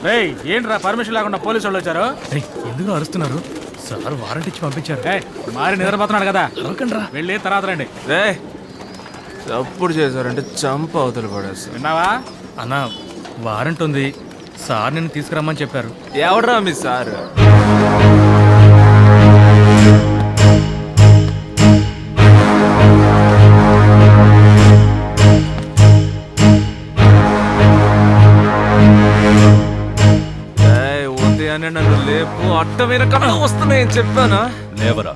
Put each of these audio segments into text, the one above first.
రేయ్ ఏంట్రా పర్మిషన్ లేకుండా పోలీసు వాళ్ళు వచ్చారు? ఎందుకు అరుస్తున్నారు? సార్ వారెంట్ ఇచ్చి పంపించారు. మారి నిద్రపోతున్నాడు కదా, అరవకండ్రా. వెళ్ళి తర్వాత రండి. రే తప్పుడు చేశారంటే చంప అవతల పడేస్తా. విన్నావా? అన్న వారెంట్ ఉంది, సార్ నిన్ను తీసుకురమ్మని చెప్పారు. ఎవడరా మీ సార్? ఉదయాన్నే నన్ను లేపు, అడ్డమైన కన్నా వస్తున్నాయని చెప్పానా? లేవరా,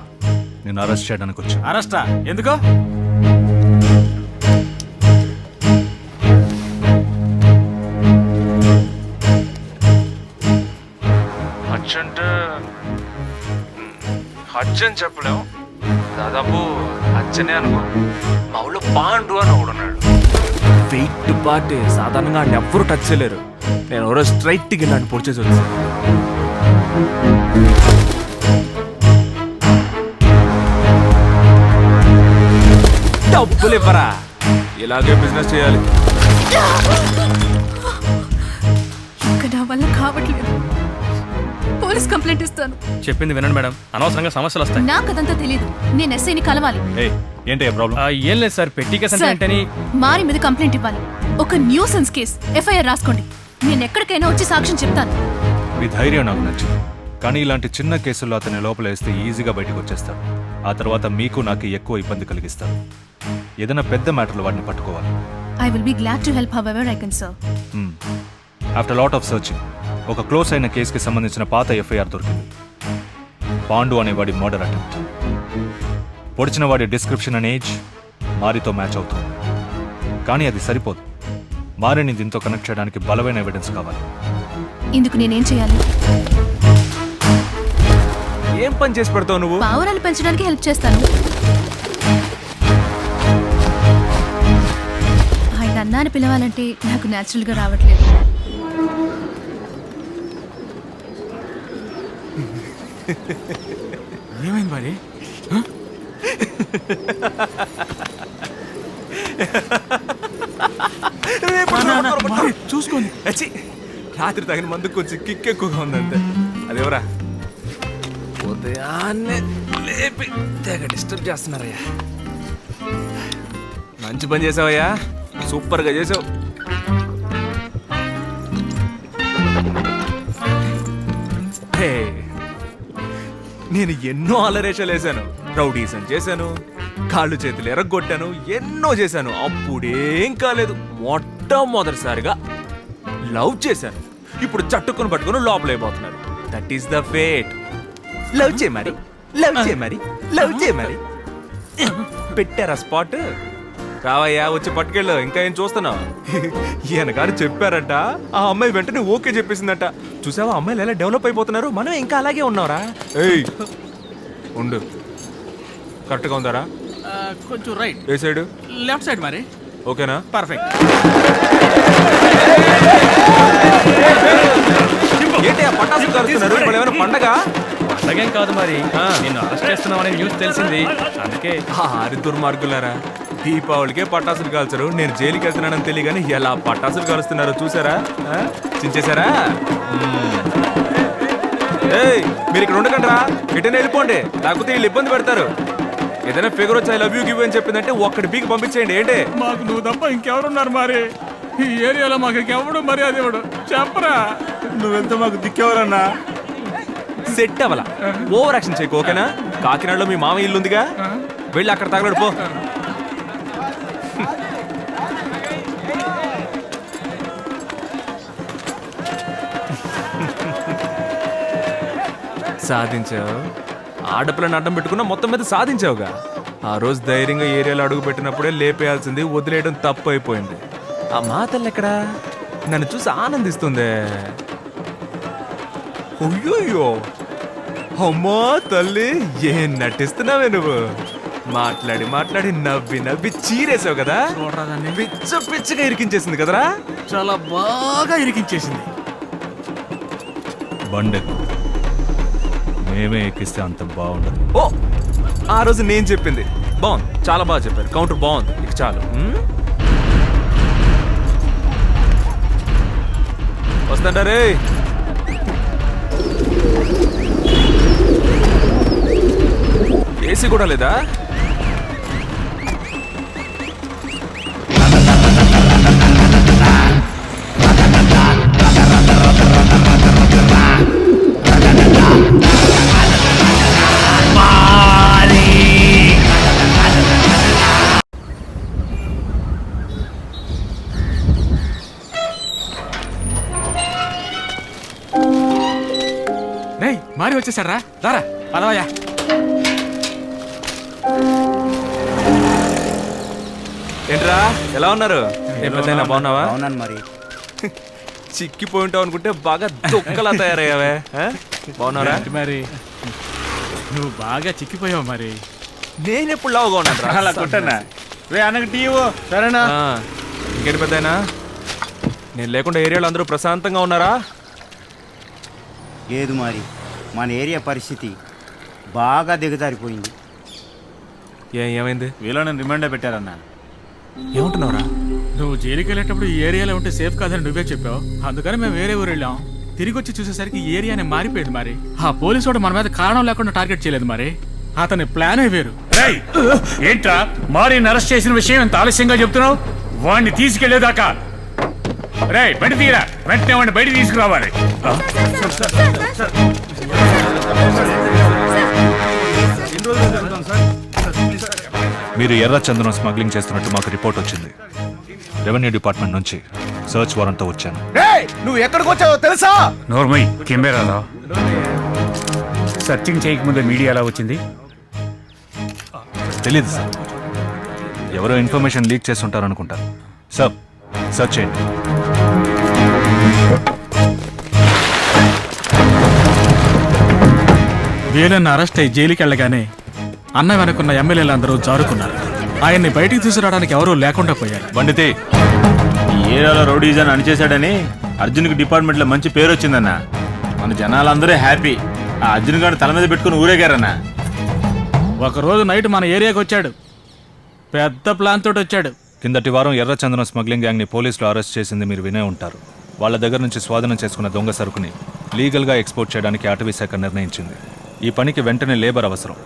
నేను అరెస్ట్ చేయడానికి వచ్చా. అరెస్టా? ఎందుకు? హజ్ అంటే హజ్ అని చెప్పలేము, దాదాపు హజ్జనే అనుకో. మా ఊళ్ళో పాండు అని ఒకడున్నాడు, వెయిట్ పాటే. సాధారణంగా ఆయన ఎవ్వరూ టచ్ చేయలేరు. నేను ఎవరో స్ట్రైట్కి వెళ్ళాను పొడిచేసి వచ్చాను. డబ్బులు ఇవ్వరా, ఇలాగే బిజినెస్ చేయాలి. ఇంకా నా వల్ల కావట్లేదు. పోలీస్ కంప్లైంట్ ఇస్తాను. చెప్పింది వినండి మేడం, అనవసరంగా సమస్యలు వస్తాయి. నాకు అదంతా తెలియదు. నేను ఎస్ఐని కలవాలి. ఏంటి ప్రాబ్లం? ఏం లేదు సార్, పెట్టి కేసు అంటే సార్, ఏంటని. మారి మీద కంప్లైంట్ ఇవ్వాలి. ఒక న్యూసెన్స్ కేస్, ఎఫ్ఐఆర్ రాసుకోండి. నేను ఎక్కడికైనా వచ్చి సాక్ష్యం చెప్తాను. మీ ధైర్యం నాకు నచ్చింది, కానీ ఇలాంటి చిన్న కేసుల్లో అతని లోపల వేస్తే ఈజీగా బయటకు వచ్చేస్తాడు. ఆ తర్వాత మీకు నాకు ఎక్కువ ఇబ్బంది కలిగిస్తారు. ఏదైనా పెద్ద మ్యాటర్లు వాటిని పట్టుకోవాలి. I will be glad to help however I can serve. After lot of searching ఒక క్లోజ్ అయిన కేసుకి సంబంధించిన పాత ఎఫ్ఐఆర్ దొరికింది. పాండు అనేవాడి మర్డర్ అటెంప్ట్. పొడిచిన వాడి డిస్క్రిప్షన్ అండ్ ఏజ్ మారితో మ్యాచ్ అవుతుంది. కానీ అది సరిపోదు, మారిని దీంతో కనెక్ట్ చేయడానికి బలమైన ఎవిడెన్స్ కావాలి. ఇందుకు నేనేం చేయాలి? ఏం పని చేసి పెడతావు నువ్వు? పావురాలు పెంచడానికి హెల్ప్ చేస్తాను. ఆయన అన్నాన్ని పిలవాలంటే నాకు న్యాచురల్ గా రావట్లేదు. ఏమైంది మరి? చూసుకోండి. రాత్రి తగిన మందు కొంచెం కిక్ ఎక్కువగా ఉందంతే. అదేవరా ఉదయాన్నే లేపి తెగ డిస్టర్బ్ చేస్తున్నారయ్యా. మంచి పని చేసావయ్యా, సూపర్గా చేసావు. నేను ఎన్నో అలరేషాలు వేసాను, రౌడీసన్ చేశాను, కాళ్ళు చేతులు ఎరగొట్టాను, ఎన్నో చేశాను. అప్పుడేం కాలేదు. మొట్టమొదటిసారిగా లవ్ చేశాను. ఇప్పుడు చట్టుకుని పట్టుకుని లోపలైపోతున్నారు. That is the fate. Love చేయ మరి, లవ్ చేయ మరి, లవ్ చేయ మరి. పెట్టారా స్పాట్? రావయ్యా, వచ్చి పట్టుకెళ్ళు. ఇంకా ఏం చూస్తున్నావు? ఈయన గారు చెప్పారట, ఆ అమ్మాయి వెంటనే ఓకే చెప్పేసిందట. చూసావా అమ్మాయిలు ఎలా డెవలప్ అయిపోతున్నారు? మనం ఇంకా అలాగే ఉన్నారా? ఏయ్ ఉండు, కరెక్ట్గా ఉందారా? కొంచెం రైట్. ఏ సైడ్? లెఫ్ట్ సైడ్ మరి. ఓకేనా? పర్ఫెక్ట్. ఏంటి ఆ పటాసులు కాలుస్తున్నారు? ఇప్పుడు ఏమైనా పండగ? అలాగేం కాదు మరి, నేను అరెస్ట్ చేస్తున్నామనే న్యూస్ తెలిసింది, అందుకే. ఆరి దుర్మార్గులారా, దీపావళికే పటాసులు కాల్చరు, నేను జైలుకి వెళ్తున్నానని తెలియగానే ఎలా పటాసులు కాలుస్తున్నారో చూసారా? చించేశారా? ఏయ్ మీరు ఇక్కడ ఉండకండి, ఎటైనా వెళ్ళిపోండి, లేకపోతే వీళ్ళు ఇబ్బంది పెడతారు. ఏదైనా ఫిగర్ వచ్చి ఐ లవ్ యూ గివ్ అని చెప్పిందంటే ఒక్కడి పీకి పంపించేయండి. ఏంటి? మాకు నువ్వు తప్ప ఇంకెవరున్నారు మరి? ఈ ఏరియాలో మాకు ఇంకెవడు మర్యాద ఇవ్వడు. చెప్పరా, నువ్వు వెళ్తే మాకు దిక్కెవరన్నా? సెట్ అవ్వాల, ఓవర్ యాక్షన్ చేయకు, ఓకేనా? కాకినాడలో మీ మామ ఇల్లు ఉందిగా, వెళ్ళి అక్కడ తగలడు పో. సాధించావు. ఆడపిల్లని అడ్డం పెట్టుకున్నా మొత్తం మీద సాధించావుగా. ఆ రోజు ధైర్యంగా ఏరియాలో అడుగు పెట్టినప్పుడే లేపేయాల్సింది, వదిలేయడం తప్పు అయిపోయింది. ఆ మాతల్ని ఎక్కడా? నన్ను చూసి ఆనందిస్తుందే. అయ్యోయ్యో, అమ్మా తల్లి, ఏం నటిస్తున్నావే నువ్వు? మాట్లాడి మాట్లాడి నవ్వి నవ్వి చీరేసావు కదా. పిచ్చ పిచ్చగా ఇరికించేసింది కదరా. చాలా బాగా ఇరికించేసింది. బండెక్కు, మేమే ఎక్కిస్తే అంత బాగుండదు. ఓ, ఆ రోజు నేను చెప్పింది బాగుంది, చాలా బాగా చెప్పారు. కౌంటర్ బాగుంది, ఇక చాలు. వస్తా. వస్తాడా రే? ఏసీ కూడా లేదా? రేయ్ మారి వచ్చేసారా? దారా పదవయ్యా. ఏంట్రా ఎలా ఉన్నారు? పెద్దయినా బాగున్నావా? అవునాను మరి. చిక్కిపోయి ఉంటావు అనుకుంటే బాగా దుక్కలా తయారయ్యావే. బాగున్నారా? ఏంటి మరి నువ్వు బాగా చిక్కిపోయావు మరి. నేను ఎప్పుడు లావుగా అలా ఉన్నాను కుట్టనా? రే అన్నకి టీ ఇవ్వు. సరేనా? ఇంకేంటి పెద్దయినా, నేను లేకుండా ఏరియాలో అందరూ ప్రశాంతంగా ఉన్నారా? లేదు మరి, మన ఏరియా పరిస్థితి బాగా దిగజారిపోయింది. ఏమైంది? వీళ్ళని రిమైండర్ పెట్టారన్న. ఏమంటున్నావురా? నువ్వు జైలుకి వెళ్ళేటప్పుడు ఈ ఏరియాలో ఉంటే సేఫ్ కాదని నువ్వే చెప్పావు. అందుకని మేము వేరే ఊరు వెళ్ళాం. తిరిగి వచ్చి చూసేసరికి ఈ ఏరియానే మారిపోయింది మరి. ఆ పోలీసు వాడు మన మీద కారణం లేకుండా టార్గెట్ చేయలేదు మరి. అతని ప్లానే వేరు. ఏంట్రా మారిని అరెస్ట్ చేసిన విషయం ఎంత ఆలస్యంగా చెప్తున్నావు? వాడిని తీసుకెళ్లేదాకా రే బయట తీరా, వెంటనే వాడిని బయట తీసుకురావాలి. మీరు ఎర్ర చందనం స్మగ్లింగ్ చేస్తున్నట్టు మాకు రిపోర్ట్ వచ్చింది. రెవెన్యూ డిపార్ట్మెంట్ నుంచి సర్చ్ వారెంట్తో వచ్చాను. నువ్వు ఎక్కడికి వచ్చావో తెలుసా? నోర్మై కెమెరాలో సర్చింగ్ చేయకముందే మీడియా ఎలా వచ్చింది? తెలీదు సార్, ఎవరో ఇన్ఫర్మేషన్ లీక్ చేస్తుంటారు అనుకుంటారు. సార్ సర్చ్ చేయండి. వీళ్ళని అరెస్ట్ అయ్యి జైలుకి వెళ్ళగానే అన్న వెనుకున్న ఎమ్మెల్యేలు అందరూ జారుకున్నారు. ఆయన్ని బయటికి తీసుకురావడానికి ఎవరూ లేకుండా పోయారు. బండితే ఈ ఏరియాలో రౌడీజన్ అణిచేశాడని అర్జున్కి డిపార్ట్మెంట్లో మంచి పేరు వచ్చిందన్న. మన జనాలందరూ హ్యాపీ. ఆ అర్జున్ గారిని తల మీద పెట్టుకుని ఊరేగారన్న. ఒకరోజు నైట్ మన ఏరియాకి వచ్చాడు. పెద్ద ప్లాన్ తోటి వచ్చాడు. కిందటి వారం ఎర్ర చందనం స్మగ్లింగ్ గ్యాంగ్ని పోలీసులు అరెస్ట్ చేసింది మీరు వినే ఉంటారు. వాళ్ళ దగ్గర నుంచి స్వాధీనం చేసుకున్న దొంగ సరుకుని లీగల్గా ఎక్స్పోర్ట్ చేయడానికి అటవీ శాఖ నిర్ణయించింది. ఈ పనికి వెంటనే లేబర్ అవసరం.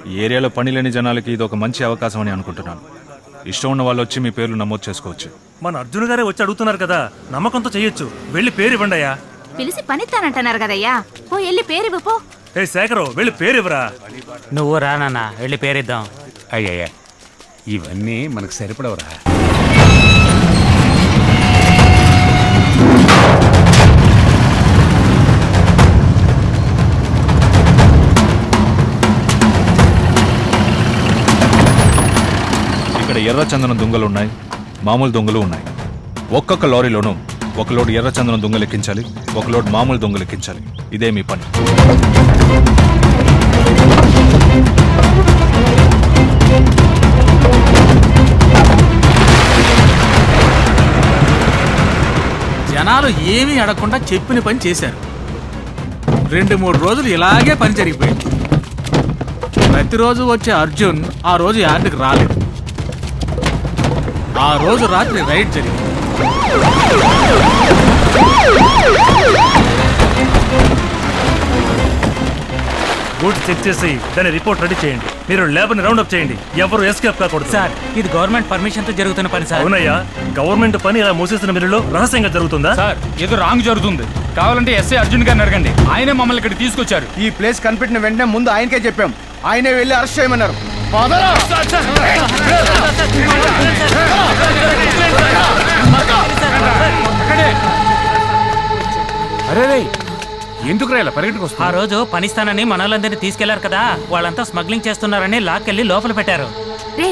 ఈ ఏరియాలో పని లేని జనాలకి ఇది ఒక మంచి అవకాశం అని అనుకుంటున్నాను. ఇష్టం ఉన్న వాళ్ళు వచ్చి మీ పేర్లు నమోదు చేసుకోవచ్చు. మన అర్జున్ గారే వచ్చి అడుగుతున్నారు కదా, నమ్మకంతో చెయ్యొచ్చు. వెళ్ళి పేరు ఇవ్వండి అయ్యా. పిలిచి పనిస్తానంటున్నారు కదయ్యా, పో వెళ్ళి పేరు పో. ఏ శేఖరు, వెళ్ళి పేరు ఇవ్వరా. నువ్వు రానన్నా వెళ్ళి పేరిద్దాం. అయ్యయ్యా ఇవన్నీ మనకు సరిపడవరా. ఇక్కడ ఎర్ర చందనం దొంగలు ఉన్నాయి, మామూలు దొంగలు ఉన్నాయి. ఒక్కొక్క లారీలోనూ ఒక లోడ్ ఎర్ర చందనం దొంగలు ఎక్కించాలి, ఒక లోడ్ మామూలు దొంగలు ఎక్కించాలి. ఇదే మీ పని. జనాలు ఏమీ అడగకుండా చెప్పిన పని చేశారు. 2-3 రోజులు ఇలాగే పని జరిగిపోయింది. ప్రతిరోజు వచ్చే అర్జున్ ఆ రోజు యార్డుకి రాలేదు. ఆ రోజు రాత్రి రైడ్ జరిగింది. గూడ్స్ చెక్ చేసి దాని రిపోర్ట్ రెడీ చేయండి. మీరు లేబర్ని రౌండ్ అప్ చేయండి. ఎవరు ఎస్కేప్ కాకూడదు. సార్ ఇది గవర్నమెంట్ పర్మిషన్ తో జరుగుతున్న పని సార్. అవునయ్యా, గవర్నమెంట్ పని ఇలా మూసేసిన మిల్లులో రహస్యంగా జరుగుతుందా? సార్ ఏదో రాంగ్ జరుగుతుంది. కావాలంటే ఎస్ఐ అర్జున్ గారిని అడగండి. ఆయనే మమ్మల్ని ఇక్కడ తీసుకొచ్చారు. ఈ ప్లేస్ కనిపెట్టిన వెంటనే ముందు ఆయనకే చెప్పాం. ఆయనే వెళ్ళి అరెస్ట్ చేయమన్నారు. అరే ఎందుకు రా పరిగెట్టుకొస్తా? ఆ రోజు పనిస్తానని మనోళ్ళందరినీ తీసుకెళ్లారు కదా, వాళ్ళంతా స్మగ్లింగ్ చేస్తున్నారని లాక్కెళ్లి లోపల పెట్టారు. రే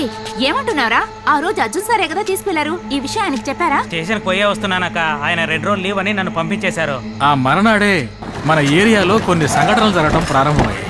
ఏమంటున్నారా? ఆ రోజు అర్జున్ సారే కదా తీసుకెళ్లారు. ఈ విషయం ఆయనకి చెప్పారా? స్టేషన్ పోయే వస్తున్నానక్క, ఆయన 2 రోజులు లీవ్ అని నన్ను పంపించేశారు. ఆ మరణాడే మన ఏరియాలో కొన్ని సంఘటనలు జరగడం ప్రారంభమయ్యాయి.